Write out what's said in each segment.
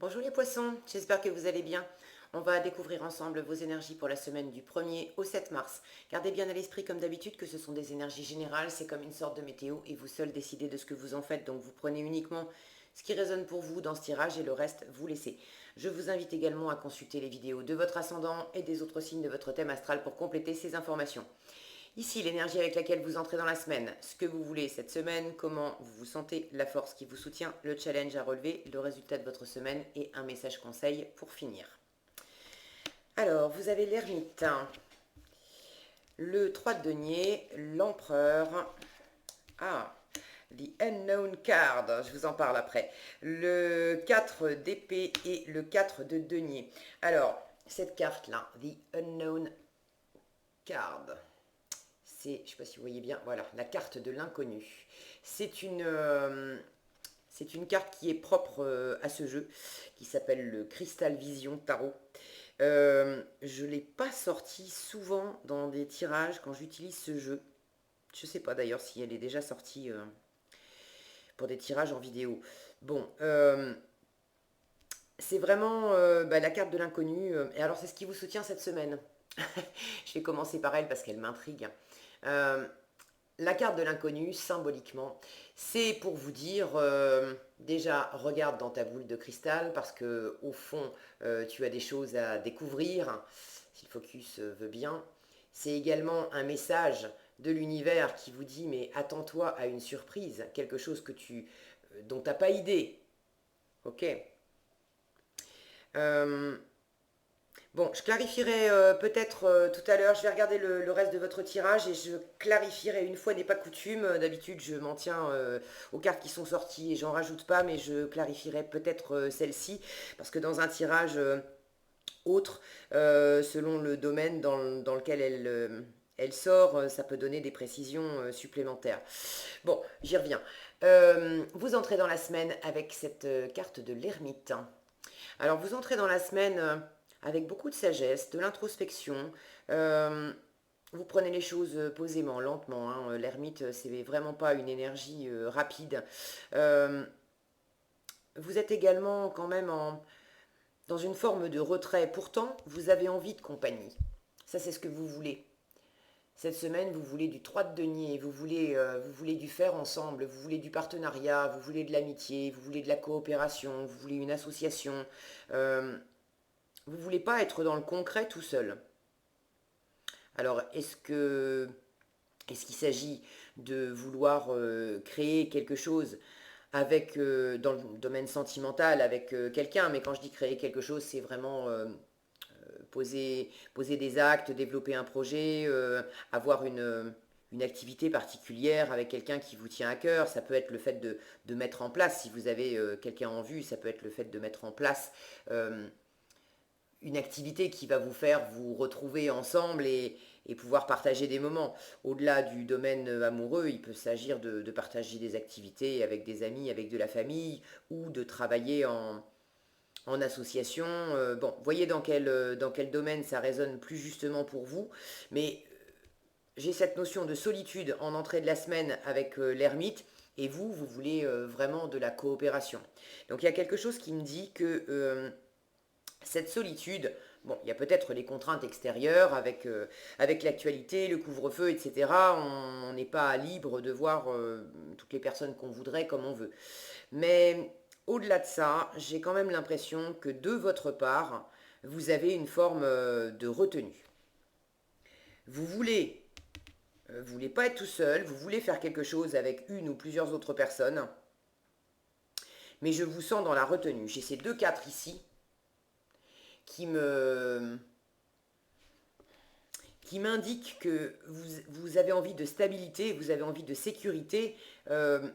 Bonjour les poissons, j'espère que vous allez bien. On va découvrir ensemble vos énergies pour la semaine du 1er au 7 mars. Gardez bien à l'esprit comme d'habitude que ce sont des énergies générales, c'est comme une sorte de météo et vous seuls décidez de ce que vous en faites. Donc vous prenez uniquement ce qui résonne pour vous dans ce tirage et le reste vous laissez. Je vous invite également à consulter les vidéos de votre ascendant et des autres signes de votre thème astral pour compléter ces informations. Ici, l'énergie avec laquelle vous entrez dans la semaine, ce que vous voulez cette semaine, comment vous vous sentez, la force qui vous soutient, le challenge à relever, le résultat de votre semaine et un message conseil pour finir. Alors, vous avez l'ermite, le 3 de denier, l'empereur, The Unknown Card, je vous en parle après, le 4 d'épée et le 4 de denier. Alors, cette carte-là, The Unknown Card, c'est, je ne sais pas si vous voyez bien, voilà, la carte de l'inconnu. C'est une carte qui est propre à ce jeu, qui s'appelle le Crystal Vision Tarot. Je ne l'ai pas sorti souvent dans des tirages quand j'utilise ce jeu. Je ne sais pas d'ailleurs si elle est déjà sortie pour des tirages en vidéo. Bon, c'est vraiment la carte de l'inconnu. Et alors, c'est ce qui vous soutient cette semaine. Je vais commencer par elle parce qu'elle m'intrigue. Euh, la carte de l'inconnu, symboliquement, c'est pour vous dire, déjà, regarde dans ta boule de cristal, parce que au fond, tu as des choses à découvrir, si le focus veut bien. C'est également un message de l'univers qui vous dit, mais attends-toi à une surprise, quelque chose dont tu n'as pas idée. Ok. Euh, Bon, je clarifierai peut-être tout à l'heure, je vais regarder le reste de votre tirage et je clarifierai une fois n'est pas coutume. D'habitude, je m'en tiens aux cartes qui sont sorties et j'en rajoute pas, mais je clarifierai peut-être celle-ci parce que dans un tirage autre, selon le domaine dans lequel elle sort, ça peut donner des précisions supplémentaires. Bon, j'y reviens. Vous entrez dans la semaine avec cette carte de l'ermite. Alors, vous entrez dans la semaine avec beaucoup de sagesse, de l'introspection. Euh, Vous prenez les choses posément, lentement, hein. L'ermite, c'est vraiment pas une énergie rapide. Euh, vous êtes également quand même dans une forme de retrait. Pourtant, vous avez envie de compagnie. Ça, c'est ce que vous voulez. Cette semaine, vous voulez du 3 de denier, vous voulez du faire ensemble, vous voulez du partenariat, vous voulez de l'amitié, vous voulez de la coopération, vous voulez une association. Euh, Vous voulez pas être dans le concret tout seul. Alors, est-ce qu'il s'agit de vouloir créer quelque chose avec dans le domaine sentimental avec quelqu'un, mais quand je dis créer quelque chose, c'est vraiment poser des actes, développer un projet, avoir une activité particulière avec quelqu'un qui vous tient à cœur. Ça peut être le fait de mettre en place, si vous avez quelqu'un en vue, ça peut être le fait de mettre en place une activité qui va vous faire vous retrouver ensemble et pouvoir partager des moments. Au-delà du domaine amoureux, il peut s'agir de partager des activités avec des amis, avec de la famille, ou de travailler en association. Bon, voyez dans quel domaine ça résonne plus justement pour vous, mais j'ai cette notion de solitude en entrée de la semaine avec l'ermite, et vous voulez vraiment de la coopération. Donc il y a quelque chose qui me dit que cette solitude, bon, il y a peut-être les contraintes extérieures avec l'actualité, le couvre-feu, etc. On n'est pas libre de voir toutes les personnes qu'on voudrait comme on veut. Mais au-delà de ça, j'ai quand même l'impression que de votre part, vous avez une forme de retenue. Vous voulez, vous voulez pas être tout seul, vous voulez faire quelque chose avec une ou plusieurs autres personnes, mais je vous sens dans la retenue. J'ai ces deux quatre ici qui me qui m'indique que vous avez envie de stabilité, vous avez envie de sécurité, euh,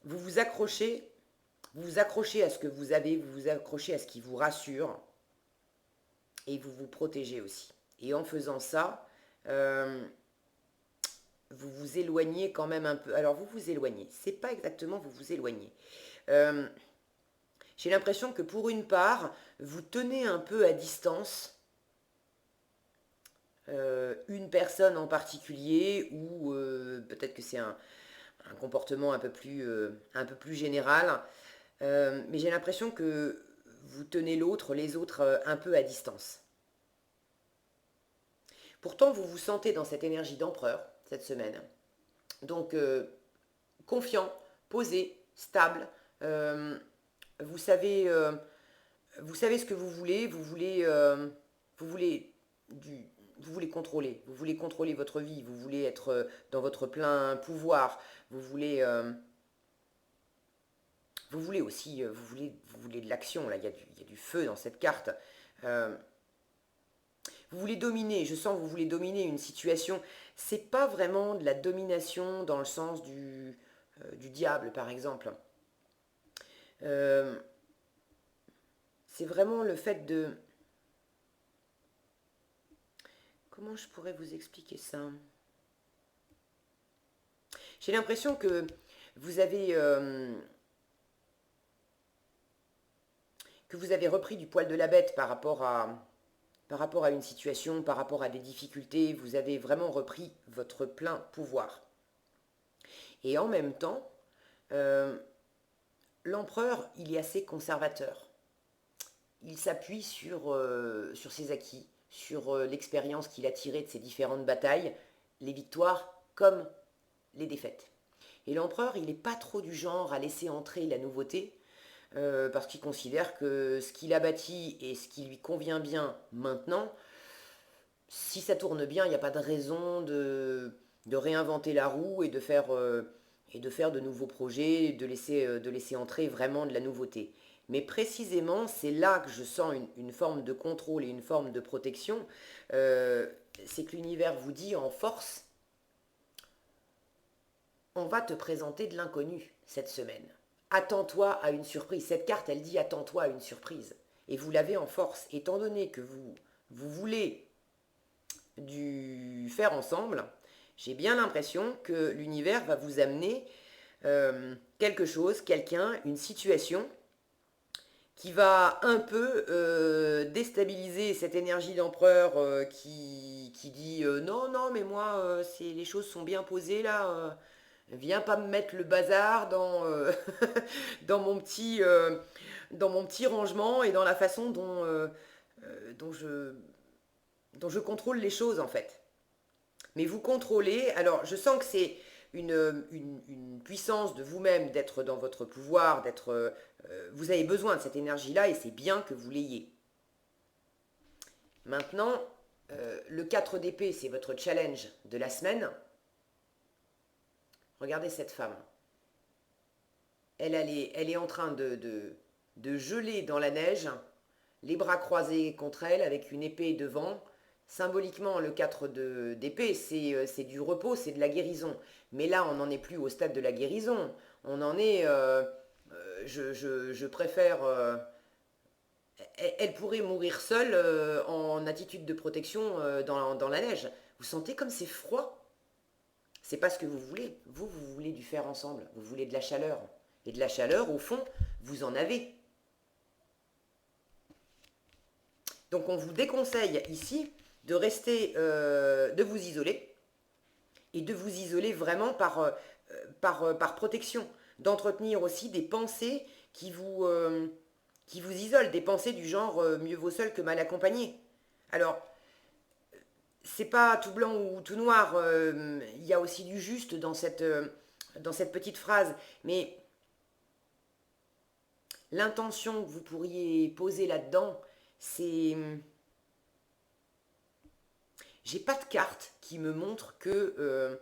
vous vous accrochez à ce que vous avez, vous vous accrochez à ce qui vous rassure, et vous vous protégez aussi. Et en faisant ça, vous vous éloignez quand même un peu. Alors vous vous éloignez, c'est pas exactement vous vous éloignez. Euh, j'ai l'impression que pour une part, vous tenez un peu à distance une personne en particulier ou peut-être que c'est un comportement un peu plus général. Mais j'ai l'impression que vous tenez l'autre, les autres, un peu à distance. Pourtant, vous vous sentez dans cette énergie d'empereur cette semaine. Donc, confiant, posé, stable. euh, vous savez, euh, vous savez ce que vous voulez du, vous voulez contrôler. Vous voulez contrôler votre vie. Vous voulez être dans votre plein pouvoir. Vous voulez aussi, vous voulez de l'action. Là, il y a du feu dans cette carte. Euh, Vous voulez dominer, je sens que vous voulez dominer une situation. C'est pas vraiment de la domination dans le sens du diable, par exemple. Euh, c'est vraiment le fait de... Comment je pourrais vous expliquer ça? J'ai l'impression que vous avez, euh, que vous avez repris du poil de la bête par rapport à une situation, par rapport à des difficultés. Vous avez vraiment repris votre plein pouvoir. Et en même temps, euh, l'empereur, il est assez conservateur. Il s'appuie sur ses acquis, sur l'expérience qu'il a tirée de ses différentes batailles, les victoires comme les défaites. Et l'empereur, il n'est pas trop du genre à laisser entrer la nouveauté, parce qu'il considère que ce qu'il a bâti et ce qui lui convient bien maintenant, si ça tourne bien, il n'y a pas de raison de réinventer la roue et de faire de nouveaux projets, de laisser entrer vraiment de la nouveauté. Mais précisément, c'est là que je sens une forme de contrôle et une forme de protection. Euh, c'est que l'univers vous dit en force, on va te présenter de l'inconnu cette semaine. Attends-toi à une surprise. Cette carte, elle dit attends-toi à une surprise. Et vous l'avez en force. Étant donné que vous voulez du faire ensemble, j'ai bien l'impression que l'univers va vous amener quelque chose, quelqu'un, une situation qui va un peu déstabiliser cette énergie d'empereur qui dit non, non, mais moi, les choses sont bien posées là. Viens pas me mettre le bazar dans, dans mon petit rangement et dans la façon dont dont je contrôle les choses en fait. Mais vous contrôlez, alors je sens que c'est une puissance de vous-même, d'être dans votre pouvoir, vous avez besoin de cette énergie-là et c'est bien que vous l'ayez. Maintenant, le 4 d'épée, c'est votre challenge de la semaine. Regardez cette femme. Elle est en train de geler dans la neige, les bras croisés contre elle avec une épée devant. Symboliquement, le 4 d'épée, c'est du repos, c'est de la guérison. Mais là, on n'en est plus au stade de la guérison. On en est... je préfère... elle pourrait mourir seule en attitude de protection dans la neige. Vous sentez comme c'est froid? C'est pas ce que vous voulez. Vous voulez du faire ensemble. Vous voulez de la chaleur. Et de la chaleur, au fond, vous en avez. Donc on vous déconseille ici de rester, de vous isoler, et de vous isoler vraiment par protection, d'entretenir aussi des pensées qui vous isolent, des pensées du genre mieux vaut seul que mal accompagné. Alors, c'est pas tout blanc ou tout noir, il y a aussi du juste dans cette petite phrase, mais l'intention que vous pourriez poser là-dedans, c'est... J'ai pas de carte qui me montre que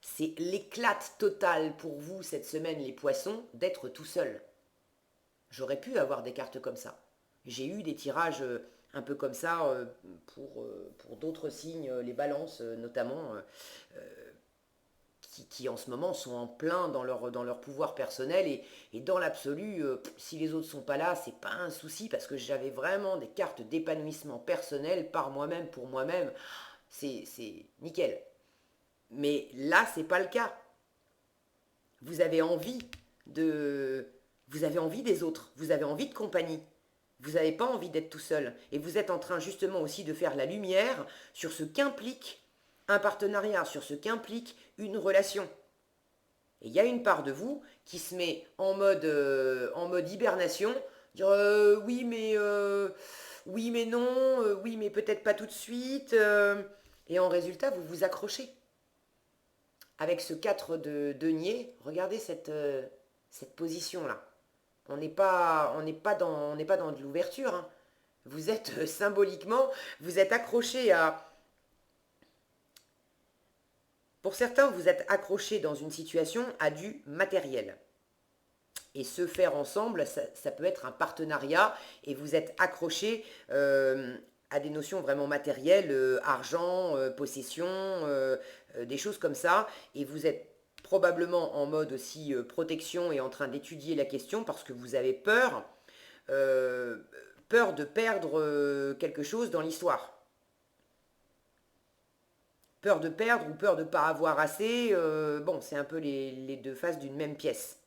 c'est l'éclate totale pour vous cette semaine, les poissons, d'être tout seul. J'aurais pu avoir des cartes comme ça. J'ai eu des tirages un peu comme ça pour d'autres signes, les balances notamment, qui en ce moment sont en plein dans leur pouvoir personnel et dans l'absolu, si les autres sont pas là, c'est pas un souci parce que j'avais vraiment des cartes d'épanouissement personnel par moi-même, pour moi-même. C'est nickel. Mais là, c'est pas le cas. Vous avez envie de, vous avez envie des autres. Vous avez envie de compagnie. Vous n'avez pas envie d'être tout seul. Et vous êtes en train justement aussi de faire la lumière sur ce qu'implique un partenariat, sur ce qu'implique une relation. Et il y a une part de vous qui se met en mode hibernation, dire oui mais non, oui mais peut-être pas tout de suite. Et en résultat, vous vous accrochez. Avec ce 4 de denier, regardez cette position-là. On n'est pas dans de l'ouverture, hein. Vous êtes symboliquement, vous êtes accroché à... Pour certains, vous êtes accroché dans une situation à du matériel. Et se faire ensemble, ça peut être un partenariat et vous êtes accroché à des notions vraiment matérielles, argent, possession, des choses comme ça. Et vous êtes probablement en mode aussi protection et en train d'étudier la question parce que vous avez euh, peur de perdre quelque chose dans l'histoire. Peur de perdre ou peur de ne pas avoir assez. Bon, c'est un peu les deux faces d'une même pièce.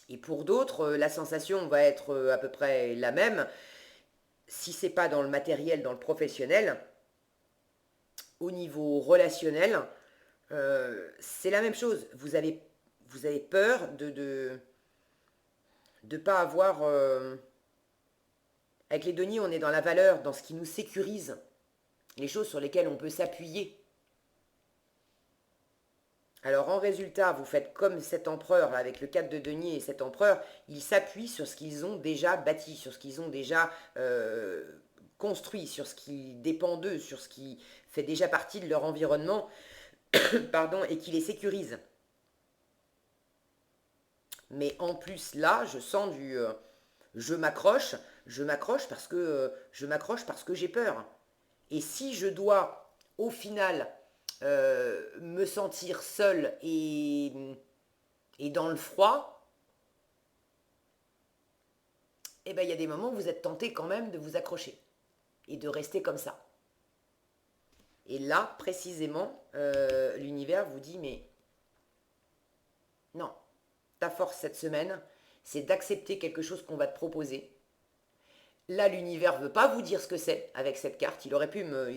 Et pour d'autres, la sensation va être à peu près la même. Si c'est pas dans le matériel, dans le professionnel, au niveau relationnel, c'est la même chose. Vous avez peur de pas avoir. Avec les deniers, on est dans la valeur, dans ce qui nous sécurise, les choses sur lesquelles on peut s'appuyer. Alors en résultat, vous faites comme cet empereur là, avec le 4 de denier et cet empereur, ils s'appuient sur ce qu'ils ont déjà bâti, sur ce qu'ils ont déjà construit, sur ce qui dépend d'eux, sur ce qui fait déjà partie de leur environnement, pardon, et qui les sécurise. Mais en plus là, je sens du je m'accroche, je m'accroche parce que j'ai peur. Et si je dois au final me sentir seul et dans le froid, eh ben, il y a des moments où vous êtes tenté quand même de vous accrocher et de rester comme ça. Et là, précisément, l'univers vous dit, mais non, ta force cette semaine, c'est d'accepter quelque chose qu'on va te proposer. Là, l'univers ne veut pas vous dire ce que c'est avec cette carte. Il aurait pu me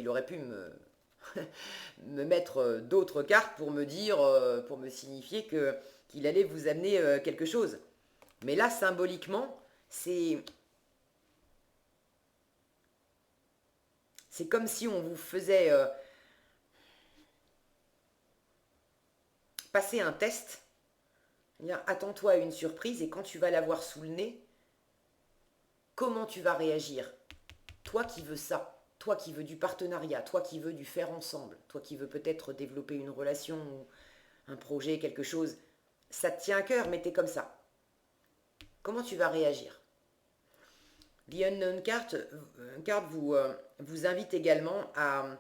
mettre d'autres cartes pour me dire, pour me signifier qu'il allait vous amener quelque chose. Mais là, symboliquement, c'est comme si on vous faisait passer un test. Attends-toi à une surprise et quand tu vas l'avoir sous le nez, comment tu vas réagir? Toi qui veux ça, toi qui veux du partenariat, toi qui veux du faire ensemble, toi qui veux peut-être développer une relation, un projet, quelque chose, ça te tient à cœur, mais t'es comme ça. Comment tu vas réagir? The Unknown card vous invite également à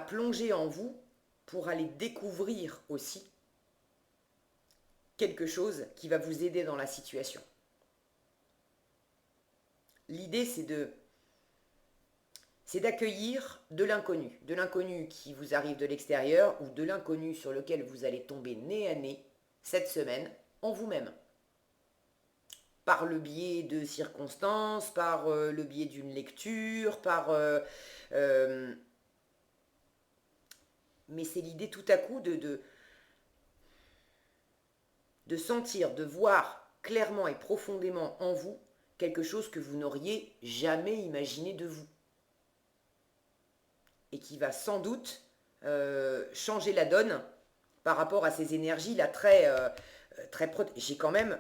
plonger en vous pour aller découvrir aussi quelque chose qui va vous aider dans la situation. L'idée, c'est d'accueillir de l'inconnu qui vous arrive de l'extérieur ou de l'inconnu sur lequel vous allez tomber nez à nez cette semaine en vous-même. Par le biais de circonstances, par le biais d'une lecture, mais c'est l'idée tout à coup de sentir, de voir clairement et profondément en vous quelque chose que vous n'auriez jamais imaginé de vous. Et qui va sans doute changer la donne par rapport à ces énergies-là très j'ai quand même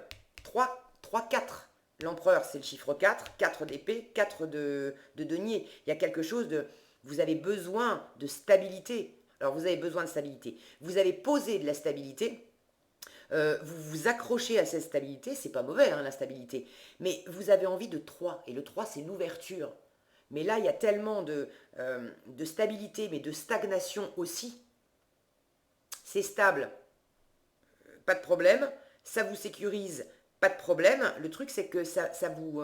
4. L'empereur, c'est le chiffre 4, 4 d'épée, 4 de denier. Il y a quelque chose de... Vous avez besoin de stabilité. Alors, vous avez besoin de stabilité. Vous allez poser de la stabilité. Vous vous accrochez à cette stabilité. C'est pas mauvais, hein, la stabilité. Mais vous avez envie de 3. Et le 3, c'est l'ouverture. Mais là, il y a tellement de stabilité, mais de stagnation aussi. C'est stable, pas de problème. Ça vous sécurise, pas de problème. Le truc, c'est que ça vous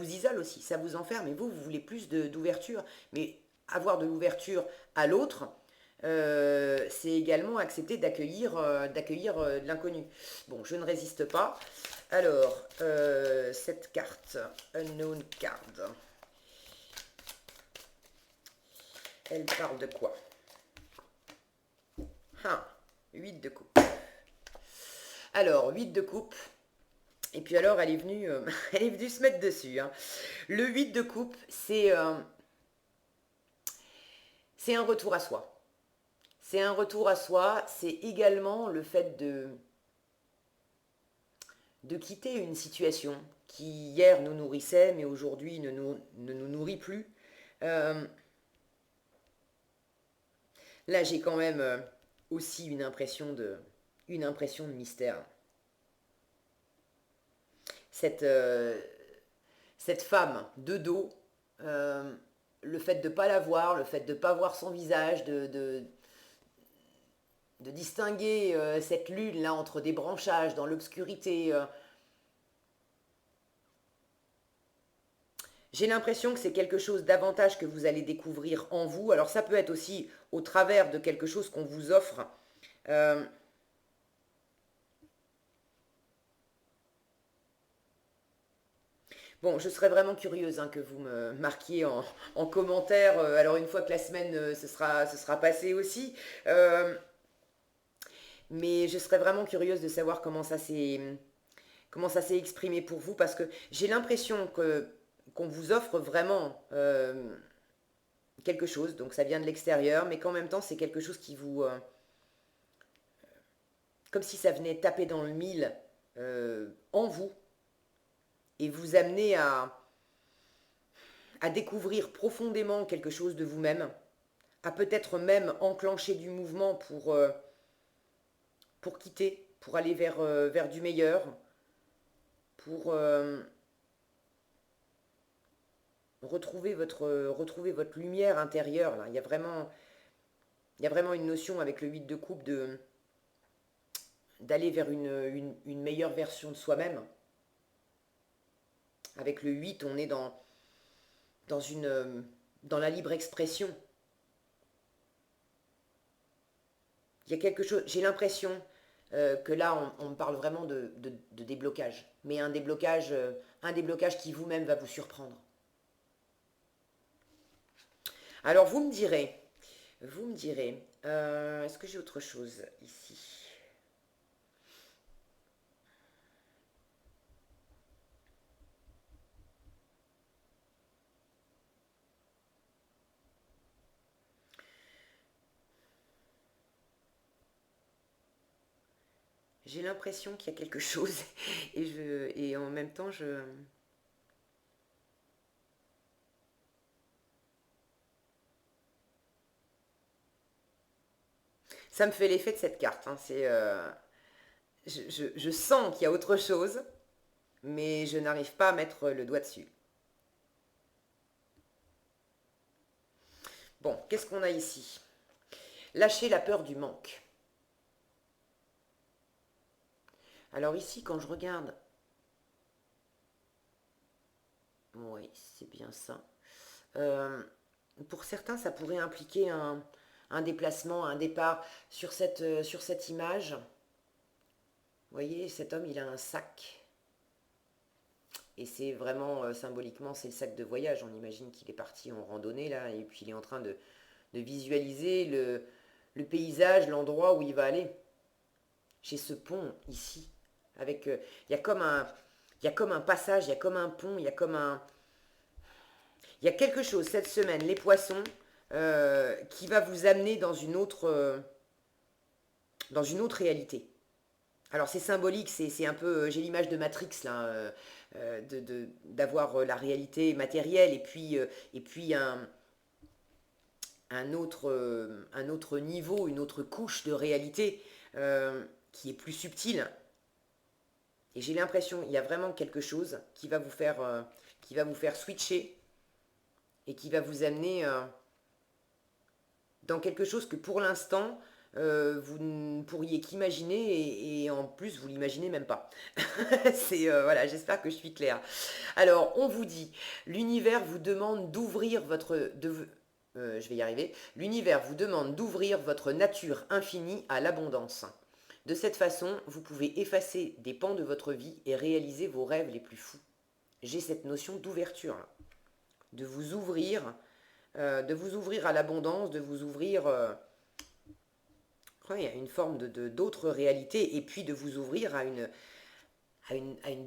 isole aussi, ça vous enferme. Et vous voulez plus d'ouverture. Mais avoir de l'ouverture à l'autre, c'est également accepter d'accueillir de l'inconnu. Bon, je ne résiste pas. Alors, cette carte, Unknown Card, elle parle de quoi? Ah, 8 de coupe. Alors, 8 de coupe. Et puis alors, elle est venue, elle est venue se mettre dessus, hein. Le 8 de coupe, c'est un retour à soi. C'est un retour à soi, c'est également le fait de quitter une situation qui hier nous nourrissait, mais aujourd'hui ne nous nourrit plus. Euh, Là, j'ai quand même aussi une impression de mystère. Cette, euh, cette femme de dos, euh, le fait de ne pas la voir, le fait de ne pas voir son visage, de distinguer cette lune là entre des branchages dans l'obscurité. J'ai l'impression que c'est quelque chose davantage que vous allez découvrir en vous. Alors ça peut être aussi au travers de quelque chose qu'on vous offre. Euh, Bon, je serais vraiment curieuse hein, que vous me marquiez en commentaire. Alors une fois que la semaine se sera passée aussi. Euh, mais je serais vraiment curieuse de savoir comment ça s'est exprimé pour vous parce que j'ai l'impression que qu'on vous offre vraiment quelque chose. Donc ça vient de l'extérieur, mais qu'en même temps c'est quelque chose qui vous, comme si ça venait taper dans le mille en vous et vous amener à découvrir profondément quelque chose de vous-même, à peut-être même enclencher du mouvement pour quitter, pour aller vers du meilleur, pour retrouver votre lumière intérieure. Là. Il y a vraiment une notion avec le 8 de coupe d'aller vers une meilleure version de soi-même. Avec le 8, on est dans, dans la libre expression. Il y a quelque chose, j'ai l'impression que là, on parle vraiment de déblocage, mais un déblocage qui vous-même va vous surprendre. Alors vous me direz, est-ce que j'ai autre chose ici? J'ai l'impression qu'il y a quelque chose et en même temps, ça me fait l'effet de cette carte. Hein, je sens qu'il y a autre chose, mais je n'arrive pas à mettre le doigt dessus. Bon, qu'est-ce qu'on a ici? Lâcher la peur du manque. Alors ici, quand je regarde, oui, c'est bien ça. Euh, pour certains, ça pourrait impliquer un déplacement, un départ sur cette image. Vous voyez, cet homme, il a un sac. Et c'est vraiment, symboliquement, c'est le sac de voyage. On imagine qu'il est parti en randonnée, là, et puis il est en train de visualiser le paysage, l'endroit où il va aller. Chez ce pont, ici. Avec, il y a comme il y a comme un passage, il y a comme un pont, il y a quelque chose cette semaine, les poissons, qui va vous amener dans une autre réalité. Alors c'est symbolique, c'est un peu, j'ai l'image de Matrix là, d'avoir la réalité matérielle et puis un autre niveau, une autre couche de réalité qui est plus subtile. Et j'ai l'impression il y a vraiment quelque chose qui va vous faire switcher et qui va vous amener dans quelque chose que pour l'instant, vous ne pourriez qu'imaginer et en plus vous l'imaginez même pas. C'est voilà, j'espère que je suis claire. Alors, on vous dit, l'univers vous demande d'ouvrir je vais y arriver. L'univers vous demande d'ouvrir votre nature infinie à l'abondance. De cette façon, vous pouvez effacer des pans de votre vie et réaliser vos rêves les plus fous. J'ai cette notion d'ouverture, là, de vous ouvrir à l'abondance, de vous ouvrir Oui, à une forme d'autre réalité, et puis de vous ouvrir à une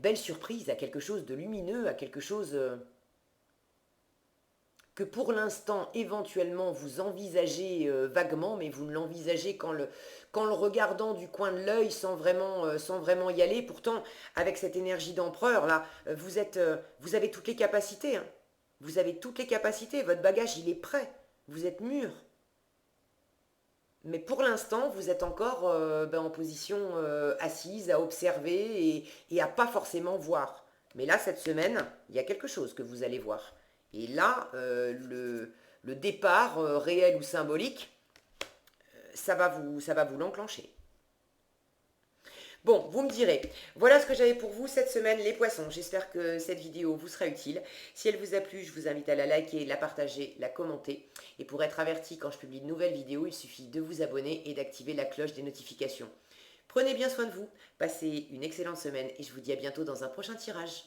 belle surprise, à quelque chose de lumineux, à quelque chose que pour l'instant, éventuellement, vous envisagez vaguement, mais vous ne l'envisagez qu'en le regardant du coin de l'œil sans vraiment y aller. Pourtant, avec cette énergie d'empereur, là, vous avez toutes les capacités, hein. Vous avez toutes les capacités, votre bagage, il est prêt. Vous êtes mûr. Mais pour l'instant, vous êtes encore en position assise, à observer et à pas forcément voir. Mais là, cette semaine, il y a quelque chose que vous allez voir. Et là, le départ, réel ou symbolique, ça va vous l'enclencher. Bon, vous me direz, voilà ce que j'avais pour vous cette semaine, les poissons. J'espère que cette vidéo vous sera utile. Si elle vous a plu, je vous invite à la liker, la partager, la commenter. Et pour être averti quand je publie de nouvelles vidéos, il suffit de vous abonner et d'activer la cloche des notifications. Prenez bien soin de vous, passez une excellente semaine et je vous dis à bientôt dans un prochain tirage.